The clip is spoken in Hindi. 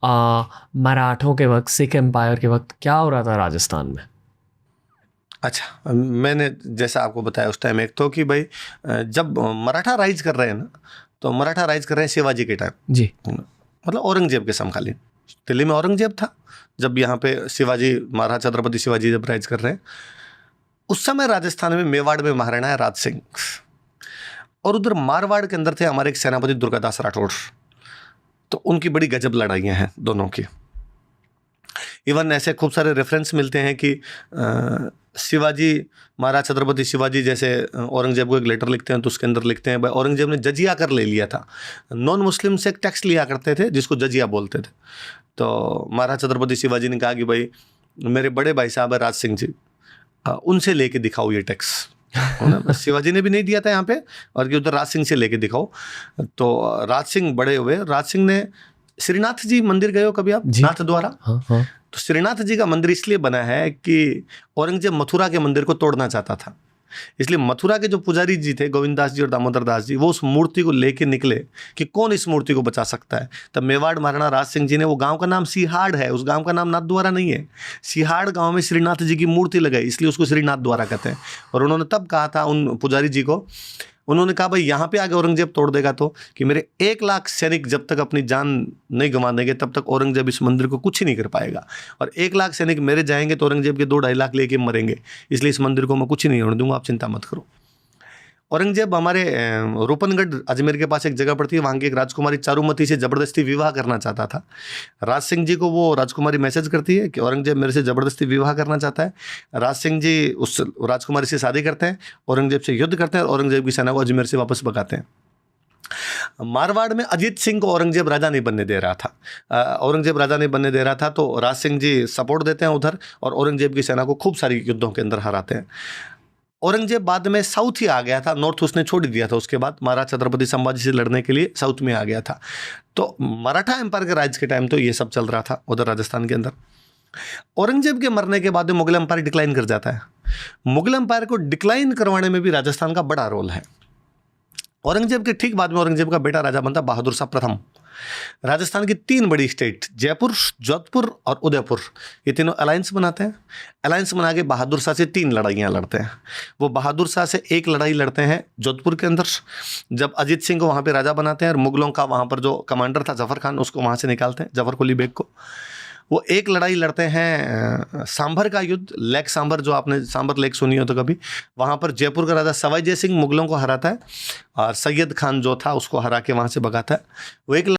मराठों के वक्त, सिख एम्पायर के वक्त क्या हो रहा था राजस्थान में? अच्छा, मैंने जैसा आपको बताया उस टाइम, एक तो कि भाई जब मराठा राइज कर रहे हैं ना, तो मराठा राइज कर रहे हैं शिवाजी के टाइम जी। मतलब औरंगजेब के समकालीन। दिल्ली में औरंगजेब था जब यहाँ पे शिवाजी, महाराज छत्रपति शिवाजी जब राइज कर रहे हैं, उस समय राजस्थान में मेवाड़ में महाराणा है राज सिंह, और उधर मारवाड़ के अंदर थे हमारे एक सेनापति दुर्गादास राठौड़। तो उनकी बड़ी गजब लड़ाइयाँ हैं दोनों की। इवन ऐसे खूब सारे रेफरेंस मिलते हैं कि शिवाजी, महाराज छत्रपति शिवाजी जैसे औरंगजेब को एक लेटर लिखते हैं, तो उसके अंदर लिखते हैं भाई औरंगजेब ने जजिया कर ले लिया था। नॉन मुस्लिम से एक टैक्स लिया करते थे जिसको जजिया बोलते थे। तो महाराज छत्रपति शिवाजी ने कहा कि भाई मेरे बड़े भाई साहब है राज सिंह जी, उनसे लेके दिखाओ ये टैक्स। शिवाजी ने भी नहीं दिया था यहाँ पे, और कि उधर राज सिंह से लेके दिखाओ। तो राज सिंह बड़े हुए, राज सिंह ने, श्रीनाथ जी मंदिर गए हो कभी आप? नाथ द्वारा। हाँ हाँ। तो श्रीनाथ जी का मंदिर इसलिए बना है कि औरंगजेब मथुरा के मंदिर को तोड़ना चाहता था, इसलिए मथुरा के जो पुजारी जी थे गोविंद दास जी और दामोदर दास जी, वो उस मूर्ति को लेके निकले कि कौन इस मूर्ति को बचा सकता है। तब मेवाड़ महाराणा राज सिंह जी ने, वो गांव का नाम सिहाड़ है, उस गांव का नाम नाथ द्वारा नहीं है, सिहाड़ गांव में श्रीनाथ जी की मूर्ति लगाई, इसलिए उसको श्रीनाथ द्वारा कहते हैं। और उन्होंने तब कहा था उन पुजारी जी को, उन्होंने कहा भाई यहाँ पे आगे औरंगजेब तोड़ देगा तो कि मेरे 1 लाख सैनिक जब तक अपनी जान नहीं गंवा देंगे तब तक औरंगजेब इस मंदिर को कुछ ही नहीं कर पाएगा, और 1 लाख सैनिक मेरे जाएंगे तो औरंगजेब के 2-2.5 लाख लेके मरेंगे, इसलिए इस मंदिर को मैं कुछ ही नहीं होने दूंगा, आप चिंता मत करो। औरंगजेब हमारे रूपनगढ़ अजमेर के पास एक जगह पड़ती है, वहाँ की एक राजकुमारी चारुमती से ज़बरदस्ती विवाह करना चाहता था। राज सिंह जी को वो राजकुमारी मैसेज करती है कि औरंगजेब मेरे से ज़बरदस्ती विवाह करना चाहता है। राज सिंह जी उस राजकुमारी से शादी करते हैं, औरंगजेब से युद्ध करते हैं और औरंगजेब की सेना को अजमेर से वापस भगाते हैं। मारवाड़ में अजीत सिंह को औरंगजेब राजा नहीं बनने दे रहा था, औरंगजेब राजा नहीं बनने दे रहा था, तो राज सिंह जी सपोर्ट देते हैं उधर और औरंगजेब की सेना को खूब सारी युद्धों के अंदर हराते हैं। औरंगजेब बाद में साउथ ही आ गया था, नॉर्थ उसने छोड़ दिया था, उसके बाद महाराज छत्रपति संभाजी से लड़ने के लिए साउथ में आ गया था। तो मराठा एम्पायर के राज के टाइम तो ये सब चल रहा था उधर राजस्थान के अंदर। औरंगजेब के मरने के बाद मुगल एम्पायर डिक्लाइन कर जाता है। मुगल एम्पायर को डिक्लाइन करवाने में भी राजस्थान का बड़ा रोल है। औरंगजेब के ठीक बाद में औरंगजेब का बेटा राजा बनता बहादुर शाह प्रथम। राजस्थान की 3 बड़ी स्टेट जयपुर, जोधपुर और उदयपुर, ये तीनों अलायंस बनाते हैं। अलायंस बना के बहादुर शाह से 3 लड़ाइयाँ लड़ते हैं। वो बहादुर शाह से एक लड़ाई लड़ते हैं जोधपुर के अंदर, जब अजीत सिंह को वहाँ पे राजा बनाते हैं और मुगलों का वहाँ पर जो कमांडर था जफर खान, उसको वहाँ से निकालते हैं, जफर कुली बेग को। वो एक लड़ाई लड़ते हैं सांभर का युद्ध, लेक सांभर, जो आपने सांभर लेक सुनी हो तो कभी, वहाँ पर जयपुर का राजा सवाई जय सिंह मुगलों को हराता है और सैयद खान जो था उसको हरा के वहाँ से भगाता है। वो एक